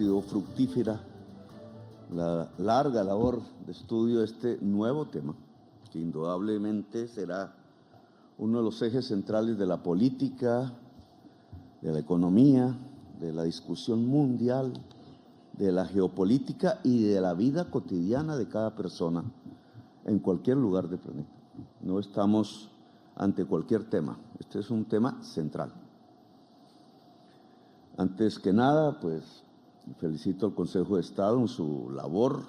sido fructífera la larga labor de estudio de este nuevo tema, que indudablemente será uno de los ejes centrales de la política, de la economía, de la discusión mundial, de la geopolítica y de la vida cotidiana de cada persona en cualquier lugar del planeta. No estamos ante cualquier tema, este es un tema central. Antes que nada, pues felicito al Consejo de Estado en su labor.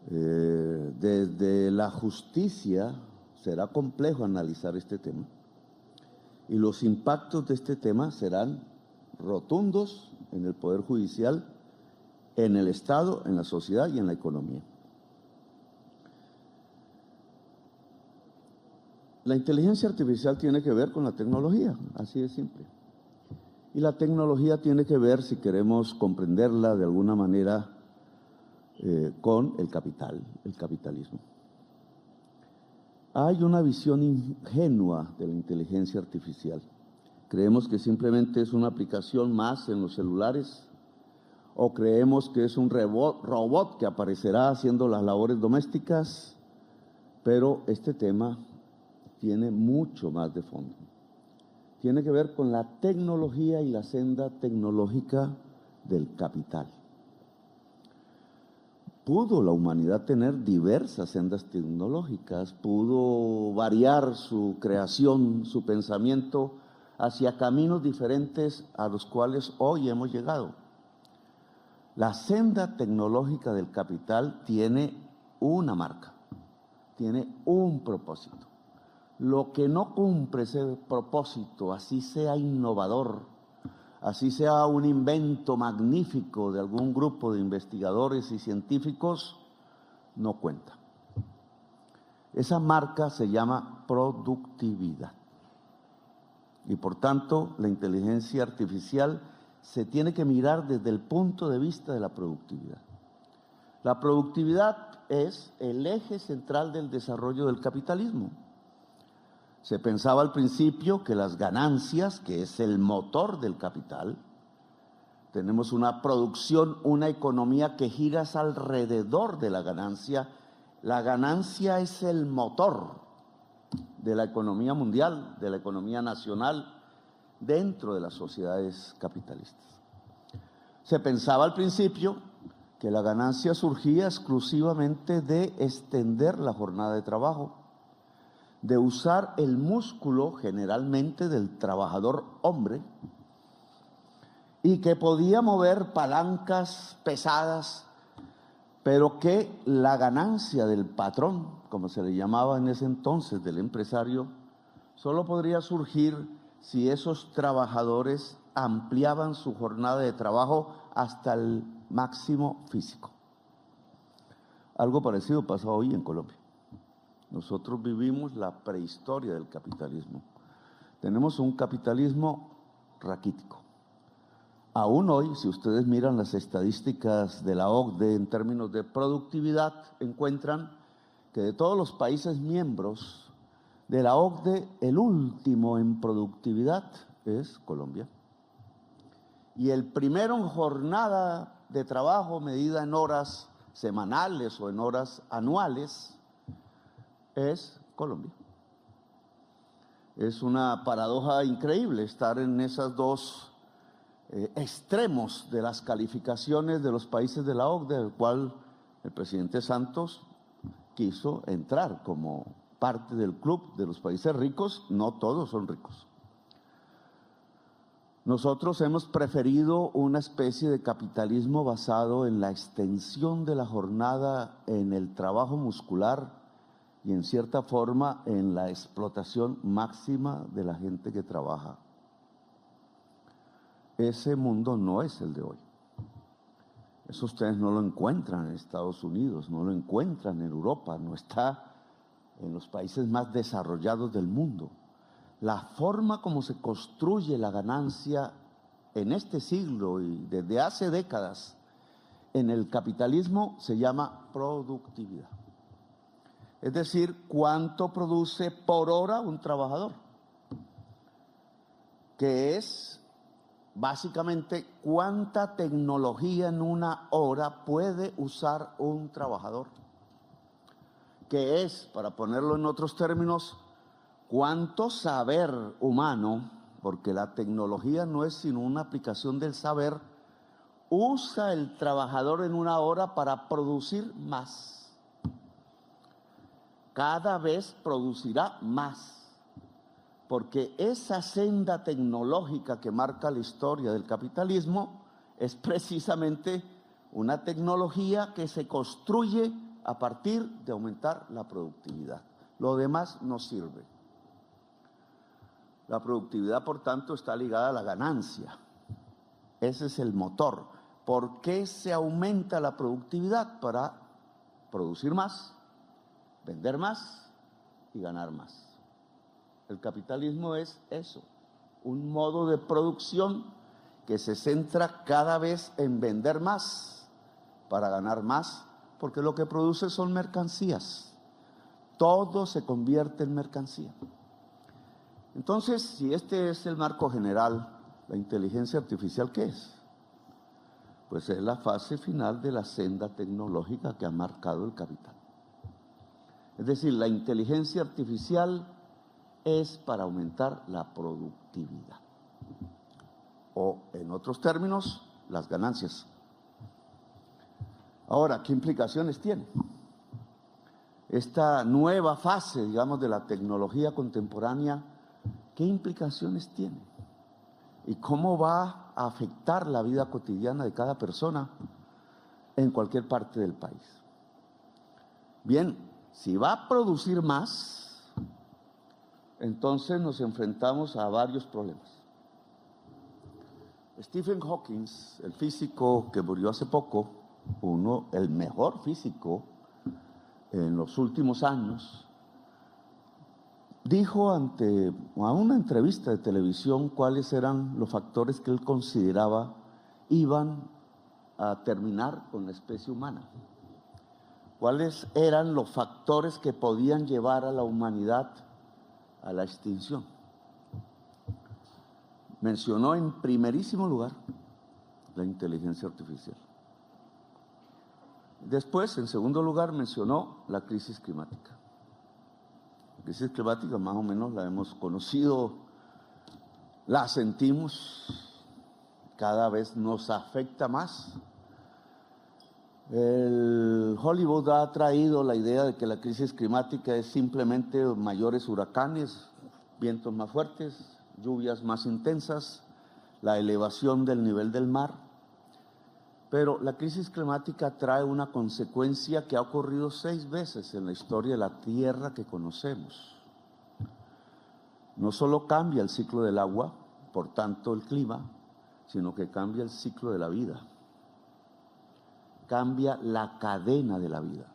Desde la justicia será complejo analizar este tema y los impactos de este tema serán rotundos en el Poder Judicial, en el Estado, en la sociedad y en la economía. La inteligencia artificial tiene que ver con la tecnología, así de simple. Y la tecnología tiene que ver, si queremos comprenderla de alguna manera, con el capital, el capitalismo. Hay una visión ingenua de la inteligencia artificial. Creemos que simplemente es una aplicación más en los celulares, o creemos que es un robot que aparecerá haciendo las labores domésticas, pero este tema tiene mucho más de fondo. Tiene que ver con la tecnología y la senda tecnológica del capital. Pudo la humanidad tener diversas sendas tecnológicas, pudo variar su creación, su pensamiento hacia caminos diferentes a los cuales hoy hemos llegado. La senda tecnológica del capital tiene una marca, tiene un propósito. Lo que no cumple ese propósito, así sea innovador, así sea un invento magnífico de algún grupo de investigadores y científicos, no cuenta. Esa marca se llama productividad. Y por tanto, la inteligencia artificial se tiene que mirar desde el punto de vista de la productividad. La productividad es el eje central del desarrollo del capitalismo. Se pensaba al principio que las ganancias, que es el motor del capital, tenemos una producción, una economía que gira alrededor de la ganancia. La ganancia es el motor de la economía mundial, de la economía nacional, dentro de las sociedades capitalistas. Se pensaba al principio que la ganancia surgía exclusivamente de extender la jornada de trabajo, de usar el músculo generalmente del trabajador hombre y que podía mover palancas pesadas, pero que la ganancia del patrón, como se le llamaba en ese entonces, del empresario, solo podría surgir si esos trabajadores ampliaban su jornada de trabajo hasta el máximo físico. Algo parecido pasa hoy en Colombia. Nosotros vivimos la prehistoria del capitalismo. Tenemos un capitalismo raquítico. Aún hoy, si ustedes miran las estadísticas de la OCDE en términos de productividad, encuentran que de todos los países miembros de la OCDE, el último en productividad es Colombia. Y el primero en jornada de trabajo medida en horas semanales o en horas anuales es Colombia. Es una paradoja increíble estar en esos dos extremos de las calificaciones de los países de la OCDE, del cual el presidente Santos quiso entrar como parte del club de los países ricos. No todos son ricos. Nosotros hemos preferido una especie de capitalismo basado en la extensión de la jornada, en el trabajo muscular y en cierta forma en la explotación máxima de la gente que trabaja. Ese mundo no es el de hoy. Eso ustedes no lo encuentran en Estados Unidos, no lo encuentran en Europa, no está en los países más desarrollados del mundo. La forma como se construye la ganancia en este siglo y desde hace décadas en el capitalismo se llama productividad. Es decir, cuánto produce por hora un trabajador, que es básicamente, ¿cuánta tecnología en una hora puede usar un trabajador? Que es, para ponerlo en otros términos, cuánto saber humano, porque la tecnología no es sino una aplicación del saber, usa el trabajador en una hora para producir más. Cada vez producirá más, porque esa senda tecnológica que marca la historia del capitalismo es precisamente una tecnología que se construye a partir de aumentar la productividad. Lo demás no sirve. La productividad, por tanto, está ligada a la ganancia. Ese es el motor. ¿Por qué se aumenta la productividad? Para producir más, vender más y ganar más. El capitalismo es eso, un modo de producción que se centra cada vez en vender más para ganar más, porque lo que produce son mercancías. Todo se convierte en mercancía. Entonces, si este es el marco general, la inteligencia artificial, ¿qué es? Pues es la fase final de la senda tecnológica que ha marcado el capital. Es decir, la inteligencia artificial es para aumentar la productividad. O, en otros términos, las ganancias. Ahora, ¿qué implicaciones tiene? Esta nueva fase, digamos, de la tecnología contemporánea, ¿qué implicaciones tiene? ¿Y cómo va a afectar la vida cotidiana de cada persona en cualquier parte del país? Bien, si va a producir más, entonces nos enfrentamos a varios problemas. Stephen Hawking, el físico que murió hace poco, el mejor físico en los últimos años, dijo a una entrevista de televisión cuáles eran los factores que él consideraba iban a terminar con la especie humana. ¿Cuáles eran los factores que podían llevar a la humanidad a la extinción? Mencionó en primerísimo lugar la inteligencia artificial. Después, en segundo lugar, mencionó la crisis climática. La crisis climática más o menos la hemos conocido, la sentimos, cada vez nos afecta más. El Hollywood ha traído la idea de que la crisis climática es simplemente mayores huracanes, vientos más fuertes, lluvias más intensas, la elevación del nivel del mar. Pero la crisis climática trae una consecuencia que ha ocurrido 6 veces en la historia de la Tierra que conocemos. No solo cambia el ciclo del agua, por tanto el clima, sino que cambia el ciclo de la vida. Cambia la cadena de la vida.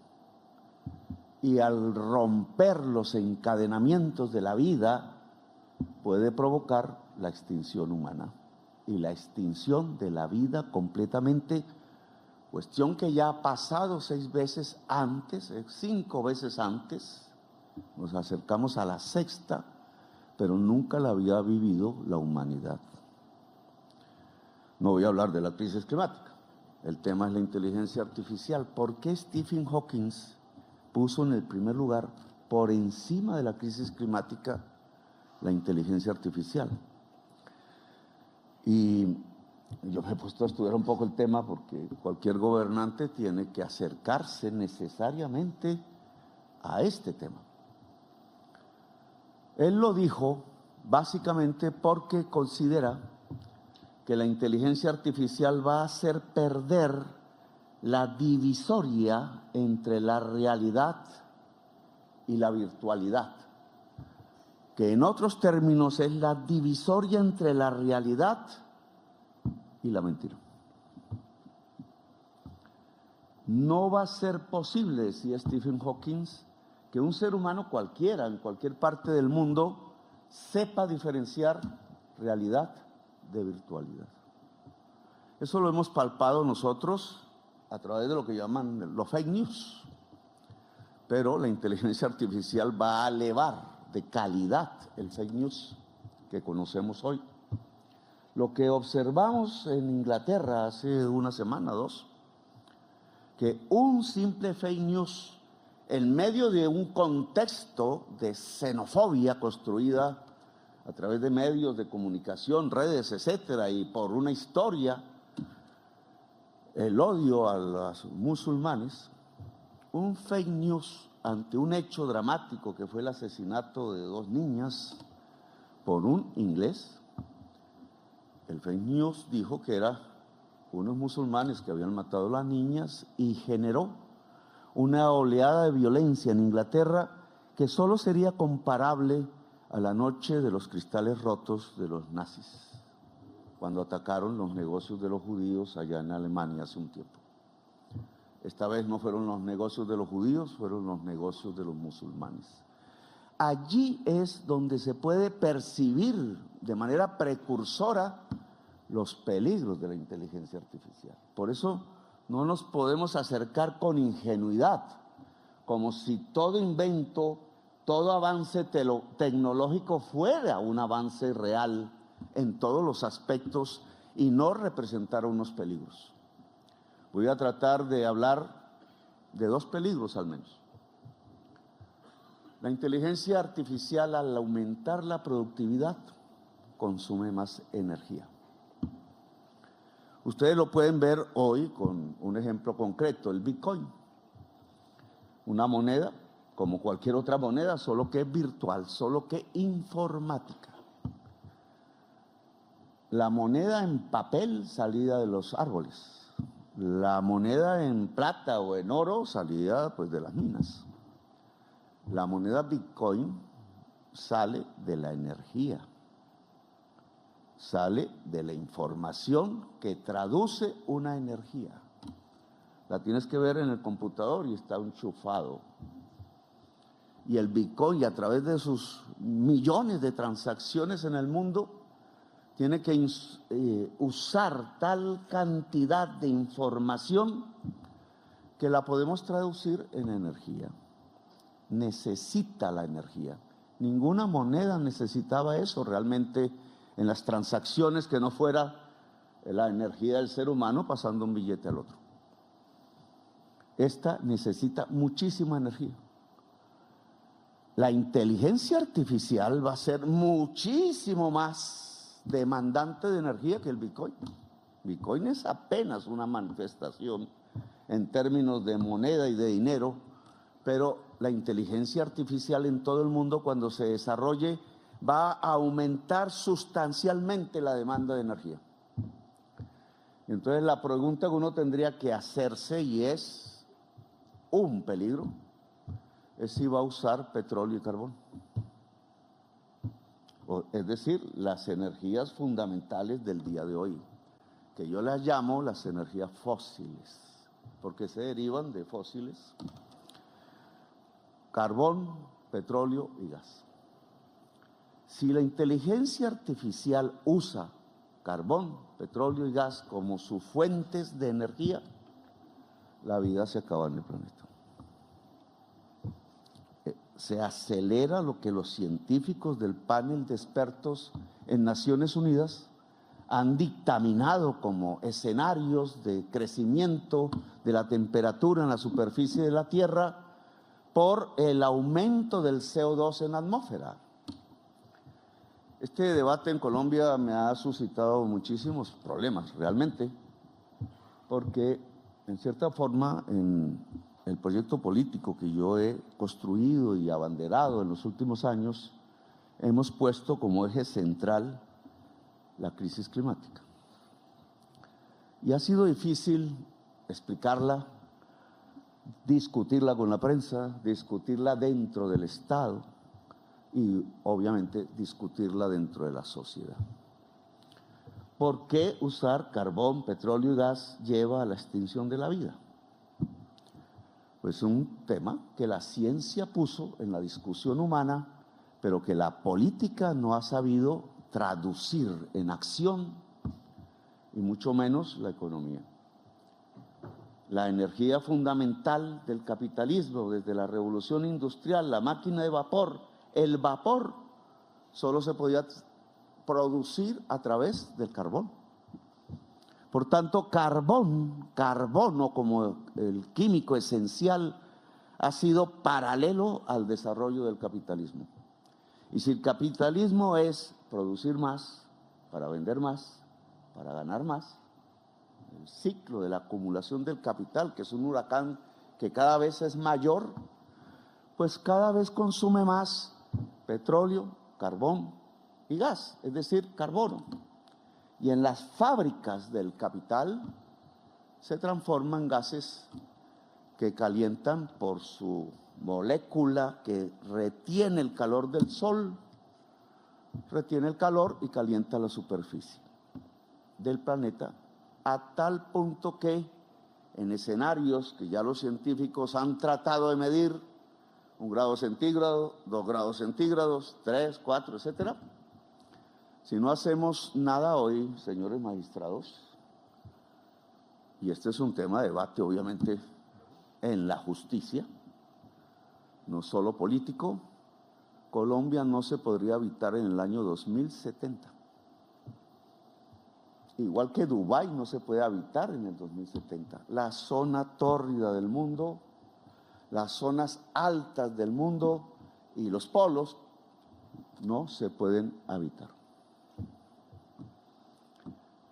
Y al romper los encadenamientos de la vida, puede provocar la extinción humana y la extinción de la vida completamente, cuestión que ya ha pasado 6 veces antes, 5 veces antes, nos acercamos a la 6ª, pero nunca la había vivido la humanidad. No voy a hablar de la crisis climática, el tema es la inteligencia artificial. ¿Por qué Stephen Hawking puso en el primer lugar, por encima de la crisis climática, la inteligencia artificial? Y yo me he puesto a estudiar un poco el tema porque cualquier gobernante tiene que acercarse necesariamente a este tema. Él lo dijo básicamente porque considera que la inteligencia artificial va a hacer perder la divisoria entre la realidad y la virtualidad, que en otros términos es la divisoria entre la realidad y la mentira. No va a ser posible, decía Stephen Hawking, que un ser humano cualquiera, en cualquier parte del mundo, sepa diferenciar realidad de virtualidad. Eso lo hemos palpado nosotros a través de lo que llaman los fake news. Pero la inteligencia artificial va a elevar de calidad el fake news que conocemos hoy. Lo que observamos en Inglaterra hace una semana, dos, que un simple fake news en medio de un contexto de xenofobia construida a través de medios de comunicación, redes, etcétera, y por una historia, el odio a los musulmanes, un fake news ante un hecho dramático que fue el asesinato de dos niñas por un inglés. El fake news dijo que eran unos musulmanes que habían matado a las niñas y generó una oleada de violencia en Inglaterra que solo sería comparable a la noche de los cristales rotos de los nazis, cuando atacaron los negocios de los judíos allá en Alemania hace un tiempo. Esta vez no fueron los negocios de los judíos, fueron los negocios de los musulmanes. Allí es donde se puede percibir de manera precursora los peligros de la inteligencia artificial. Por eso no nos podemos acercar con ingenuidad, como si todo invento, todo avance tecnológico fuera un avance real en todos los aspectos y no representara unos peligros. Voy a tratar de hablar de dos peligros al menos. La inteligencia artificial, al aumentar la productividad, consume más energía. Ustedes lo pueden ver hoy con un ejemplo concreto, el Bitcoin. Una moneda como cualquier otra moneda, solo que es virtual, solo que informática. La moneda en papel salida de los árboles. La moneda en plata o en oro salida pues de las minas. La moneda Bitcoin sale de la energía, sale de la información que traduce una energía. La tienes que ver en el computador y está enchufado. Y el Bitcoin, a través de sus millones de transacciones en el mundo, tiene que usar tal cantidad de información que la podemos traducir en energía. Necesita la energía. Ninguna moneda necesitaba eso realmente en las transacciones, que no fuera la energía del ser humano pasando un billete al otro. Esta necesita muchísima energía. La inteligencia artificial va a ser muchísimo más demandante de energía que el Bitcoin. Bitcoin es apenas una manifestación en términos de moneda y de dinero, pero la inteligencia artificial en todo el mundo, cuando se desarrolle, va a aumentar sustancialmente la demanda de energía. Entonces la pregunta que uno tendría que hacerse, y es un peligro, es si va a usar petróleo y carbón. Es decir, las energías fundamentales del día de hoy, que yo las llamo las energías fósiles, porque se derivan de fósiles: carbón, petróleo y gas. Si la inteligencia artificial usa carbón, petróleo y gas como sus fuentes de energía, la vida se acaba en el planeta. Se acelera lo que los científicos del panel de expertos en Naciones Unidas han dictaminado como escenarios de crecimiento de la temperatura en la superficie de la Tierra por el aumento del CO2 en la atmósfera. Este debate en Colombia me ha suscitado muchísimos problemas, realmente, porque en cierta forma en el proyecto político que yo he construido y abanderado en los últimos años, hemos puesto como eje central la crisis climática. Y ha sido difícil explicarla, discutirla con la prensa, discutirla dentro del Estado y obviamente discutirla dentro de la sociedad. ¿Por qué usar carbón, petróleo y gas lleva a la extinción de la vida? Pues un tema que la ciencia puso en la discusión humana, pero que la política no ha sabido traducir en acción, y mucho menos la economía. La energía fundamental del capitalismo, desde la revolución industrial, la máquina de vapor, el vapor, solo se podía producir a través del carbón. Por tanto, carbono como el químico esencial ha sido paralelo al desarrollo del capitalismo. Y si el capitalismo es producir más, para vender más, para ganar más, el ciclo de la acumulación del capital, que es un huracán que cada vez es mayor, pues cada vez consume más petróleo, carbón y gas, es decir, carbono. Y en las fábricas del capital se transforman gases que calientan por su molécula que retiene el calor del sol, retiene el calor y calienta la superficie del planeta, a tal punto que en escenarios que ya los científicos han tratado de medir, 1 grado centígrado, 2 grados centígrados, 3, 4, etcétera. Si no hacemos nada hoy, señores magistrados, y este es un tema de debate obviamente en la justicia, no solo político, Colombia no se podría habitar en el año 2070. Igual que Dubái no se puede habitar en el 2070. La zona tórrida del mundo, las zonas altas del mundo y los polos no se pueden habitar.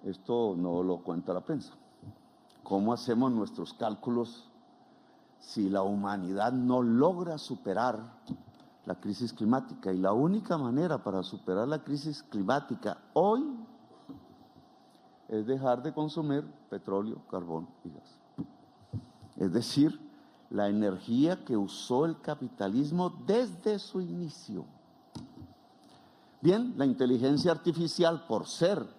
Esto no lo cuenta la prensa. ¿Cómo hacemos nuestros cálculos si la humanidad no logra superar la crisis climática? Y la única manera para superar la crisis climática hoy es dejar de consumir petróleo, carbón y gas. Es decir, la energía que usó el capitalismo desde su inicio. Bien, la inteligencia artificial, por ser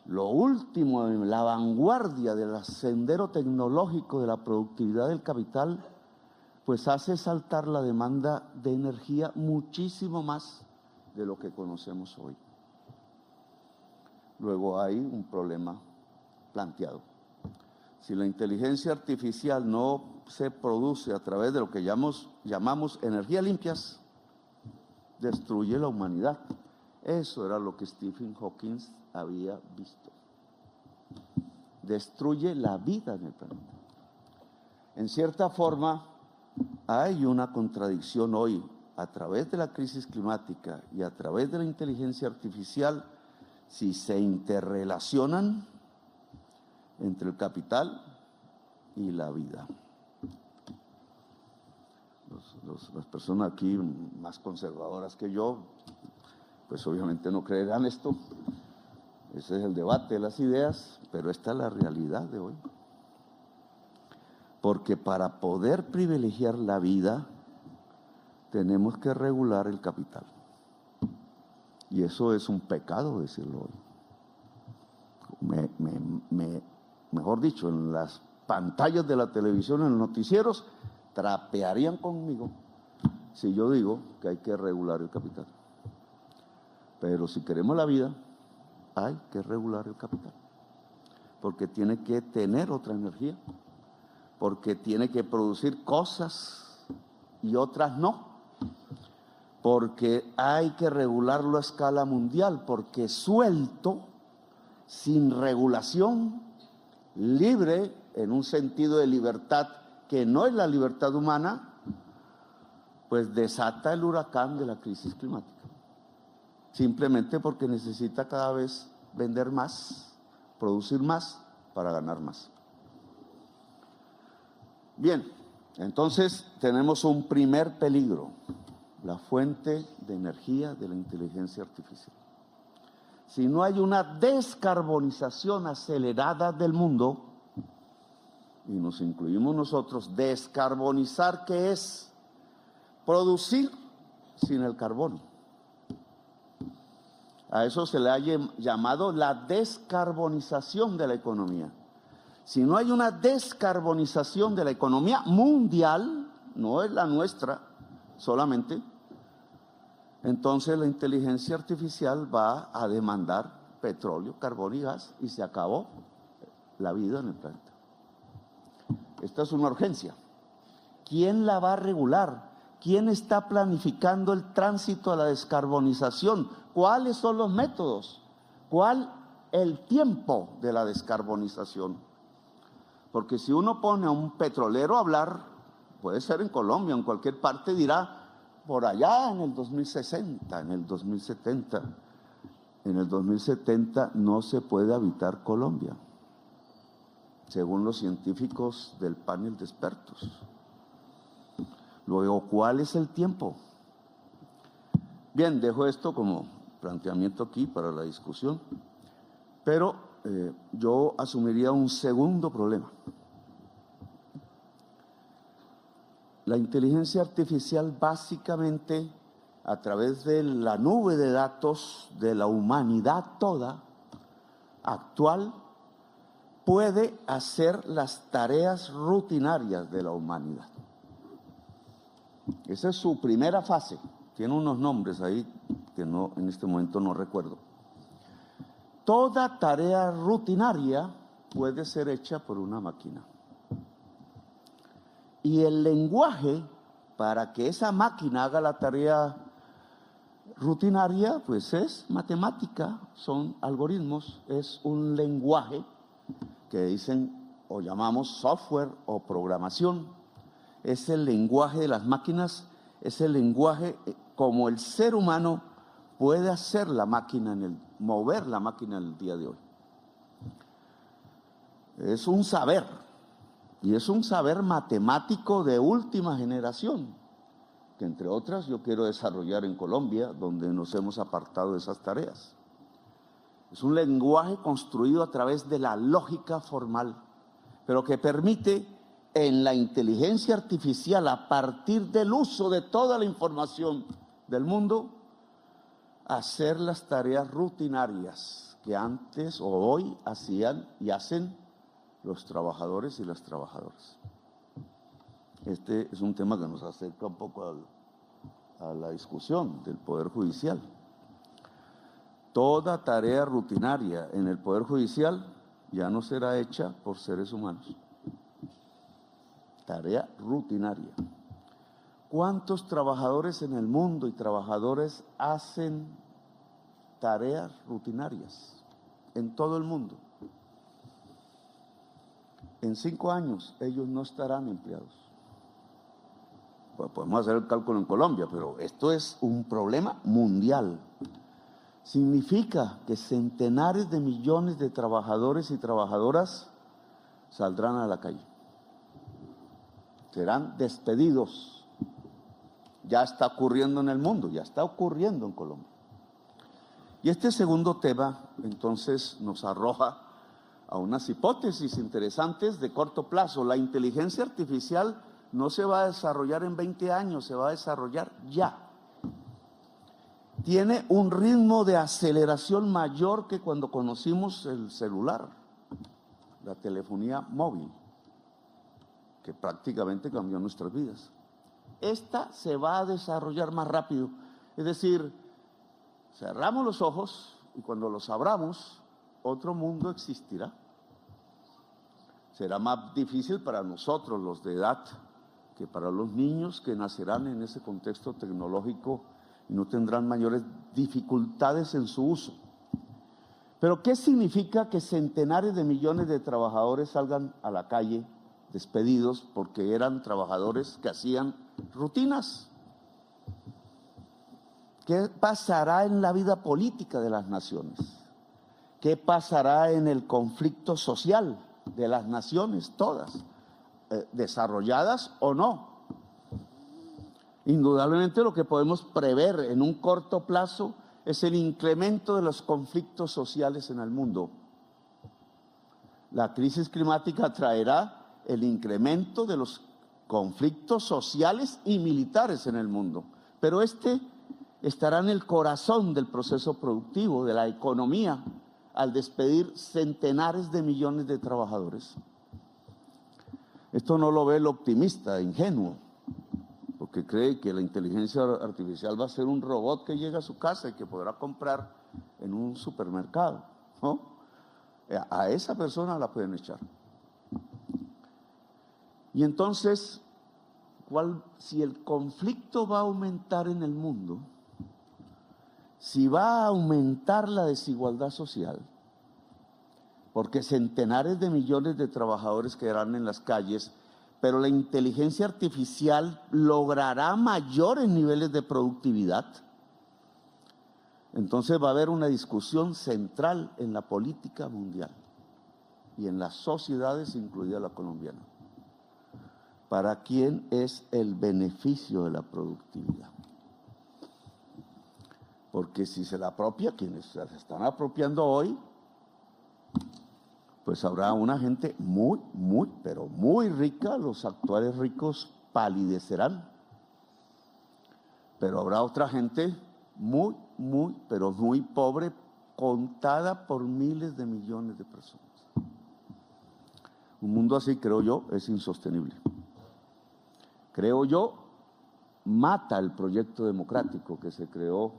lo último en la vanguardia del sendero tecnológico de la productividad del capital, pues hace saltar la demanda de energía muchísimo más de lo que conocemos hoy. Luego hay un problema planteado. Si la inteligencia artificial no se produce a través de lo que llamamos energías limpias, destruye la humanidad. Eso era lo que Stephen Hawking había visto. Destruye la vida en el planeta. En cierta forma, hay una contradicción hoy a través de la crisis climática y a través de la inteligencia artificial, si se interrelacionan entre el capital y la vida. Las personas aquí más conservadoras que yo, pues obviamente no creerán esto. Ese es el debate de las ideas, pero esta es la realidad de hoy. Porque para poder privilegiar la vida, tenemos que regular el capital. Y eso es un pecado decirlo hoy. Mejor dicho, en las pantallas de la televisión, en los noticieros, trapearían conmigo si yo digo que hay que regular el capital. Pero si queremos la vida, hay que regular el capital. Porque tiene que tener otra energía. Porque tiene que producir cosas y otras no. Porque hay que regularlo a escala mundial, porque suelto, sin regulación, libre, en un sentido de libertad que no es la libertad humana, pues desata el huracán de la crisis climática. Simplemente porque necesita cada vez vender más, producir más para ganar más. Bien, entonces tenemos un primer peligro. La fuente de energía de la inteligencia artificial. Si no hay una descarbonización acelerada del mundo, y nos incluimos nosotros, descarbonizar, ¿qué es? Producir sin el carbono. A eso se le ha llamado la descarbonización de la economía. Si no hay una descarbonización de la economía mundial, no es la nuestra solamente, entonces la inteligencia artificial va a demandar petróleo, carbón y gas y se acabó la vida en el planeta. Esta es una urgencia. ¿Quién la va a regular? ¿Quién está planificando el tránsito a la descarbonización? ¿Cuáles son los métodos? ¿Cuál el tiempo de la descarbonización? Porque si uno pone a un petrolero a hablar, puede ser en Colombia, en cualquier parte, dirá, por allá en el 2060, en el 2070. En el 2070 no se puede habitar Colombia, según los científicos del panel de expertos. Luego, ¿cuál es el tiempo? Bien, dejo esto como planteamiento aquí para la discusión, pero yo asumiría un segundo problema. La inteligencia artificial básicamente, a través de la nube de datos de la humanidad toda actual, puede hacer las tareas rutinarias de la humanidad. Esa es su primera fase. Tiene unos nombres ahí que no, en este momento no recuerdo. Toda tarea rutinaria puede ser hecha por una máquina. Y el lenguaje, para que esa máquina haga la tarea rutinaria, pues es matemática, son algoritmos, es un lenguaje que dicen o llamamos software o programación. Es el lenguaje de las máquinas, es el lenguaje como el ser humano puede hacer la máquina, mover la máquina en el día de hoy. Es un saber, y es un saber matemático de última generación, que entre otras yo quiero desarrollar en Colombia, donde nos hemos apartado de esas tareas. Es un lenguaje construido a través de la lógica formal, pero que permite en la inteligencia artificial, a partir del uso de toda la información del mundo, hacer las tareas rutinarias que antes o hoy hacían y hacen los trabajadores y las trabajadoras. Este es un tema que nos acerca un poco a la discusión del Poder Judicial. Toda tarea rutinaria en el Poder Judicial ya no será hecha por seres humanos. Tarea rutinaria. ¿Cuántos trabajadores en el mundo y trabajadores hacen tareas rutinarias en todo el mundo? En 5 años ellos no estarán empleados. Pues podemos hacer el cálculo en Colombia, pero esto es un problema mundial. Significa que centenares de millones de trabajadores y trabajadoras saldrán a la calle. Serán despedidos. Ya está ocurriendo en el mundo, ya está ocurriendo en Colombia. Y este segundo tema, entonces, nos arroja a unas hipótesis interesantes de corto plazo. La inteligencia artificial no se va a desarrollar en 20 años, se va a desarrollar ya. Tiene un ritmo de aceleración mayor que cuando conocimos el celular, la telefonía móvil, que prácticamente cambió nuestras vidas. Esta se va a desarrollar más rápido. Es decir, cerramos los ojos y cuando los abramos, otro mundo existirá. Será más difícil para nosotros, los de edad, que para los niños que nacerán en ese contexto tecnológico y no tendrán mayores dificultades en su uso. Pero ¿qué significa que centenares de millones de trabajadores salgan a la calle despedidos porque eran trabajadores que hacían rutinas? ¿Qué pasará en la vida política de las naciones? ¿Qué pasará en el conflicto social de las naciones todas, desarrolladas o no? Indudablemente lo que podemos prever en un corto plazo es el incremento de los conflictos sociales en el mundo. La crisis climática traerá el incremento de los conflictos sociales y militares en el mundo, pero este estará en el corazón del proceso productivo, de la economía, al despedir centenares de millones de trabajadores. Esto no lo ve el optimista, ingenuo, porque cree que la inteligencia artificial va a ser un robot que llega a su casa y que podrá comprar en un supermercado, ¿no? A esa persona la pueden echar. Y entonces, si el conflicto va a aumentar en el mundo, si va a aumentar la desigualdad social, porque centenares de millones de trabajadores quedarán en las calles, pero la inteligencia artificial logrará mayores niveles de productividad, entonces va a haber una discusión central en la política mundial y en las sociedades, incluida la colombiana. ¿Para quién es el beneficio de la productividad? Porque si se la apropia, quienes se están apropiando hoy, pues habrá una gente pero muy rica, los actuales ricos palidecerán. Pero habrá otra gente pero muy pobre, contada por miles de millones de personas. Un mundo así, creo yo, es insostenible. Creo yo, mata el proyecto democrático que se creó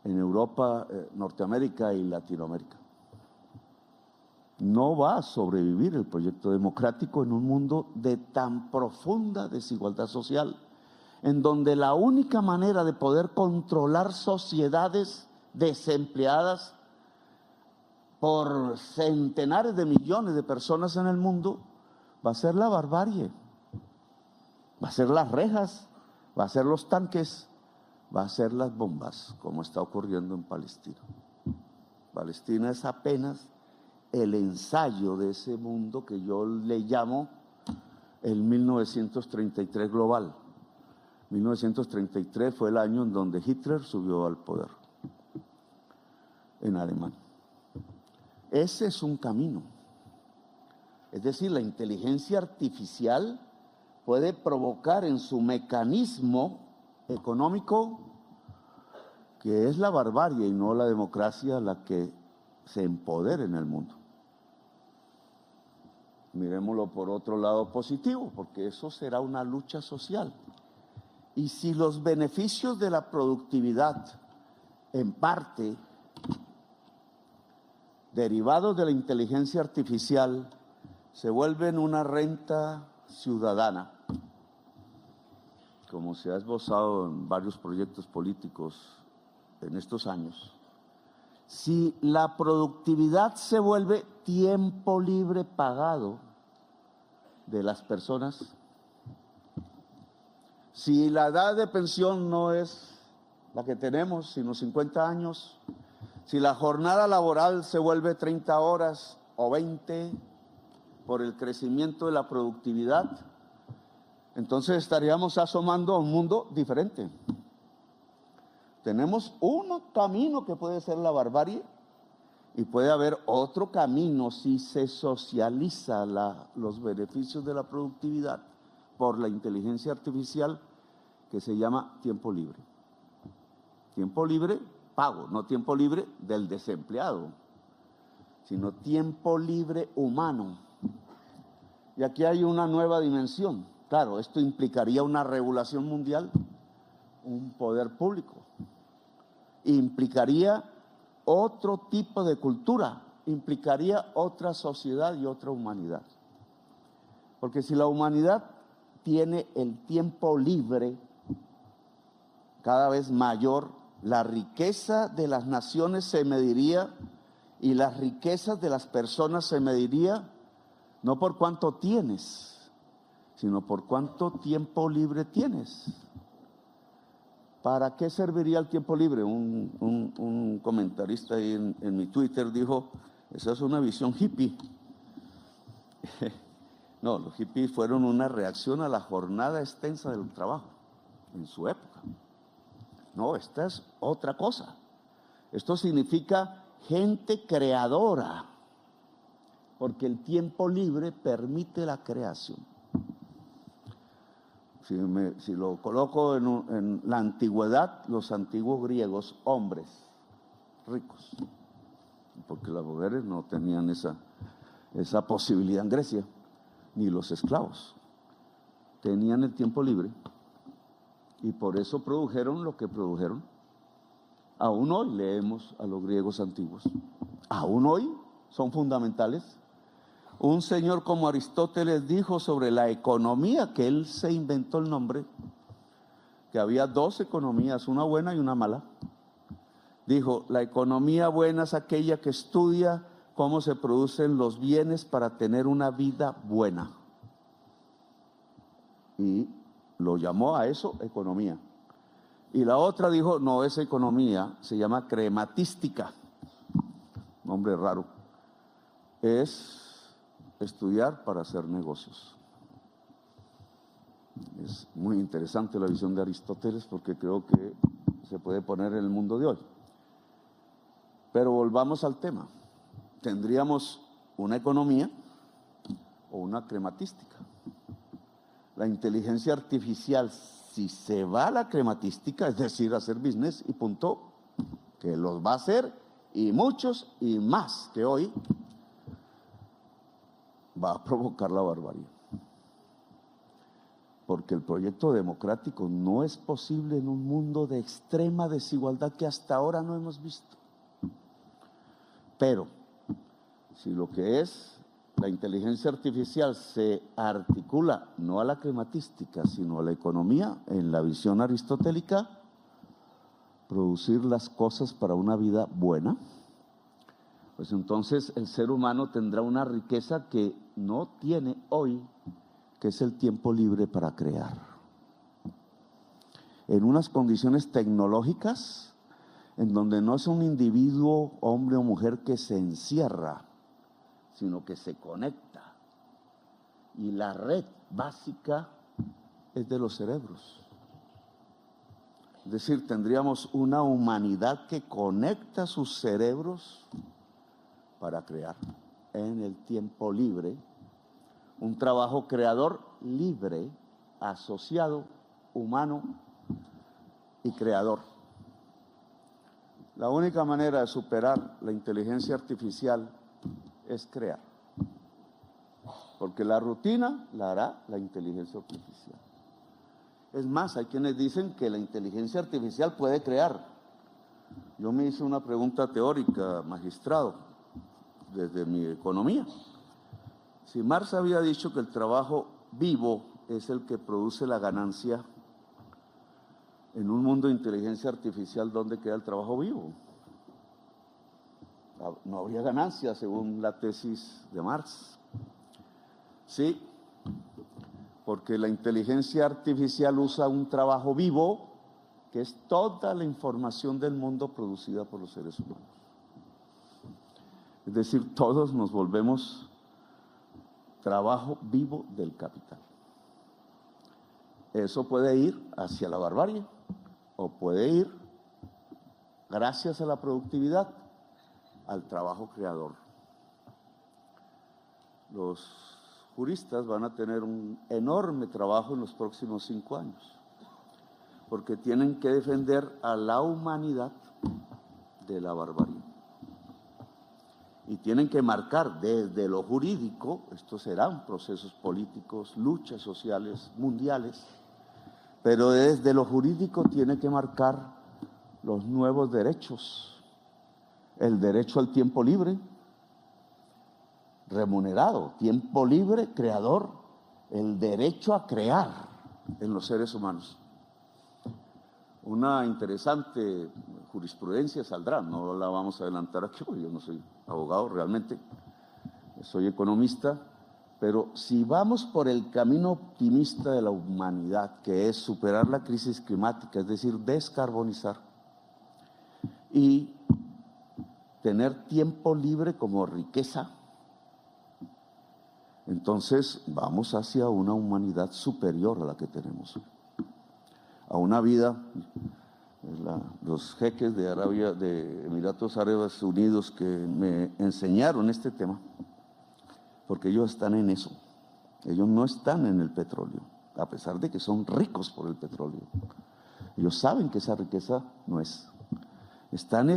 en Europa, Norteamérica y Latinoamérica. No va a sobrevivir el proyecto democrático en un mundo de tan profunda desigualdad social, en donde la única manera de poder controlar sociedades desempleadas por centenares de millones de personas en el mundo va a ser la barbarie, va a ser las rejas, va a ser los tanques, va a ser las bombas, como está ocurriendo en Palestina. Palestina es apenas el ensayo de ese mundo que yo le llamo el 1933 global. 1933 fue el año en donde Hitler subió al poder en Alemania. Ese es un camino. Es decir, la inteligencia artificial puede provocar en su mecanismo económico, que es la barbarie y no la democracia la que se empodere en el mundo. Miremoslo por otro lado positivo, porque eso será una lucha social. Y si los beneficios de la productividad, en parte, derivados de la inteligencia artificial, se vuelven una renta ciudadana, como se ha esbozado en varios proyectos políticos en estos años, si la productividad se vuelve tiempo libre pagado de las personas, si la edad de pensión no es la que tenemos, sino 50 años, si la jornada laboral se vuelve 30 horas o 20 por el crecimiento de la productividad, entonces estaríamos asomando a un mundo diferente. Tenemos un camino que puede ser la barbarie y puede haber otro camino si se socializa los beneficios de la productividad por la inteligencia artificial, que se llama tiempo libre. Tiempo libre pago, no tiempo libre del desempleado, sino tiempo libre humano. Y aquí hay una nueva dimensión. Claro, esto implicaría una regulación mundial, un poder público, implicaría otro tipo de cultura, implicaría otra sociedad y otra humanidad. Porque si la humanidad tiene el tiempo libre cada vez mayor, la riqueza de las naciones se mediría y las riquezas de las personas se mediría no por cuánto tienes, sino por cuánto tiempo libre tienes. ¿Para qué serviría el tiempo libre? Un comentarista ahí en mi Twitter dijo, esa es una visión hippie. No, los hippies fueron una reacción a la jornada extensa del trabajo en su época. No, esta es otra cosa. Esto significa gente creadora, porque el tiempo libre permite la creación. Si lo coloco en la antigüedad, los antiguos griegos, hombres ricos, porque las mujeres no tenían esa posibilidad en Grecia, ni los esclavos, tenían el tiempo libre y por eso produjeron lo que produjeron. Aún hoy leemos a los griegos antiguos, aún hoy son fundamentales. Un señor como Aristóteles dijo sobre la economía, que él se inventó el nombre, que había dos economías, una buena y una mala. Dijo, la economía buena es aquella que estudia cómo se producen los bienes para tener una vida buena. Y lo llamó a eso economía. Y la otra dijo, no, esa economía se llama crematística. Nombre raro. Es estudiar para hacer negocios. Es muy interesante la visión de Aristóteles porque creo que se puede poner en el mundo de hoy. Pero volvamos al tema. ¿Tendríamos una economía o una crematística? La inteligencia artificial, si se va a la crematística, es decir, a hacer business y punto, que los va a hacer, y muchos y más que hoy, va a provocar la barbarie. Porque el proyecto democrático no es posible en un mundo de extrema desigualdad que hasta ahora no hemos visto. Pero, si lo que es la inteligencia artificial se articula no a la crematística, sino a la economía, en la visión aristotélica, producir las cosas para una vida buena, pues entonces el ser humano tendrá una riqueza que no tiene hoy, que es el tiempo libre para crear. En unas condiciones tecnológicas, en donde no es un individuo, hombre o mujer, que se encierra, sino que se conecta. Y la red básica es de los cerebros. Es decir, tendríamos una humanidad que conecta sus cerebros para crear en el tiempo libre, un trabajo creador libre, asociado, humano y creador. La única manera de superar la inteligencia artificial es crear, porque la rutina la hará la inteligencia artificial. Es más, hay quienes dicen que la inteligencia artificial puede crear. Yo me hice una pregunta teórica, magistrado, desde mi economía. Si Marx había dicho que el trabajo vivo es el que produce la ganancia, en un mundo de inteligencia artificial, ¿dónde queda el trabajo vivo? No habría ganancia, según la tesis de Marx. Sí, porque la inteligencia artificial usa un trabajo vivo, que es toda la información del mundo producida por los seres humanos. Es decir, todos nos volvemos trabajo vivo del capital. Eso puede ir hacia la barbarie o puede ir, gracias a la productividad, al trabajo creador. Los juristas van a tener un enorme trabajo en los próximos 5 años, porque tienen que defender a la humanidad de la barbarie. Y tienen que marcar desde lo jurídico, estos serán procesos políticos, luchas sociales mundiales, pero desde lo jurídico tiene que marcar los nuevos derechos, el derecho al tiempo libre, remunerado, tiempo libre, creador, el derecho a crear en los seres humanos. Una interesante jurisprudencia saldrá, no la vamos a adelantar aquí, porque yo no soy abogado realmente, soy economista, pero si vamos por el camino optimista de la humanidad, que es superar la crisis climática, es decir, descarbonizar y tener tiempo libre como riqueza, entonces vamos hacia una humanidad superior a la que tenemos hoy, a una vida. Los jeques de Arabia, de Emiratos Árabes Unidos, que me enseñaron este tema, porque ellos están en eso. Ellos no están en el petróleo, a pesar de que son ricos por el petróleo. Ellos saben que esa riqueza no es. Están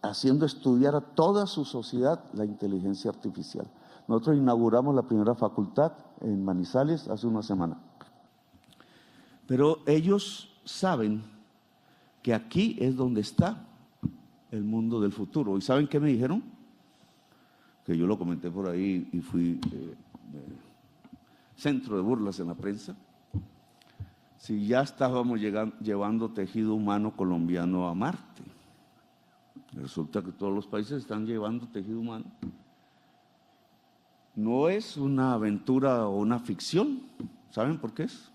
haciendo estudiar a toda su sociedad la inteligencia artificial. Nosotros inauguramos la primera facultad en Manizales hace una semana. Pero ellos saben que aquí es donde está el mundo del futuro. ¿Y saben qué me dijeron? que yo lo comenté por ahí y fui centro de burlas en la prensa, si ya estábamos llevando tejido humano colombiano a Marte. Resulta que todos los países están llevando tejido humano. No es una aventura o una ficción. ¿Saben por qué es?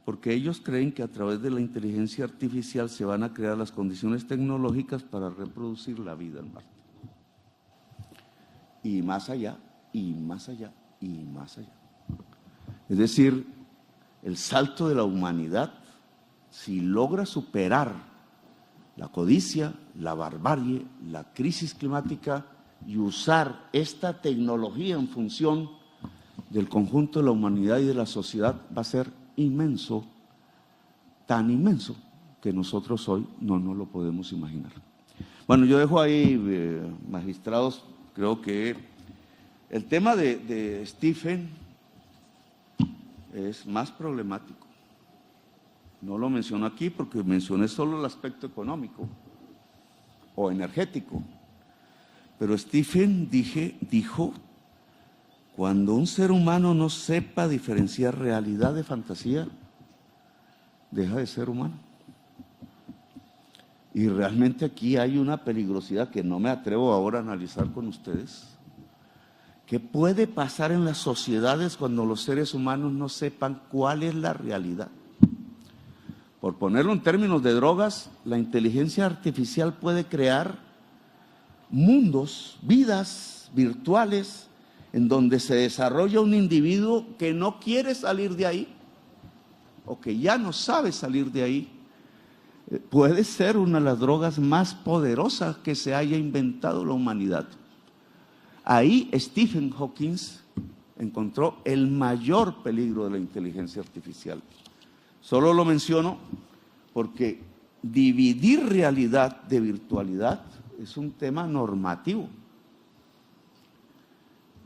Porque ellos creen que a través de la inteligencia artificial se van a crear las condiciones tecnológicas para reproducir la vida en Marte. Y más allá, y más allá, y más allá. Es decir, el salto de la humanidad, si logra superar la codicia, la barbarie, la crisis climática y usar esta tecnología en función del conjunto de la humanidad y de la sociedad, va a ser inmenso, tan inmenso que nosotros hoy no nos lo podemos imaginar. Bueno, yo dejo ahí, magistrados, creo que el tema de Stephen es más problemático. No lo menciono aquí porque mencioné solo el aspecto económico o energético. Pero Stephen dijo, cuando un ser humano no sepa diferenciar realidad de fantasía, deja de ser humano. Y realmente aquí hay una peligrosidad que no me atrevo ahora a analizar con ustedes. ¿Qué puede pasar en las sociedades cuando los seres humanos no sepan cuál es la realidad? Por ponerlo en términos de drogas, la inteligencia artificial puede crear mundos, vidas virtuales, en donde se desarrolla un individuo que no quiere salir de ahí, o que ya no sabe salir de ahí. Puede ser una de las drogas más poderosas que se haya inventado la humanidad. Ahí Stephen Hawking encontró el mayor peligro de la inteligencia artificial. Solo lo menciono porque dividir realidad de virtualidad es un tema normativo.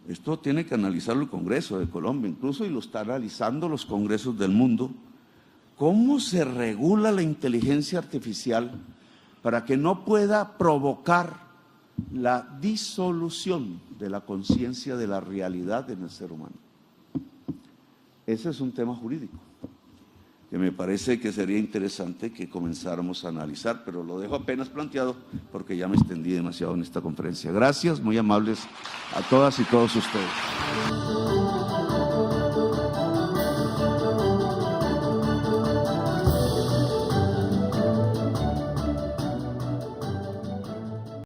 Esto tiene que analizarlo el Congreso de Colombia incluso, y lo están analizando los congresos del mundo. ¿Cómo se regula la inteligencia artificial para que no pueda provocar la disolución de la conciencia de la realidad en el ser humano? Ese es un tema jurídico que me parece que sería interesante que comenzáramos a analizar, pero lo dejo apenas planteado porque ya me extendí demasiado en esta conferencia. Gracias, muy amables a todas y todos ustedes.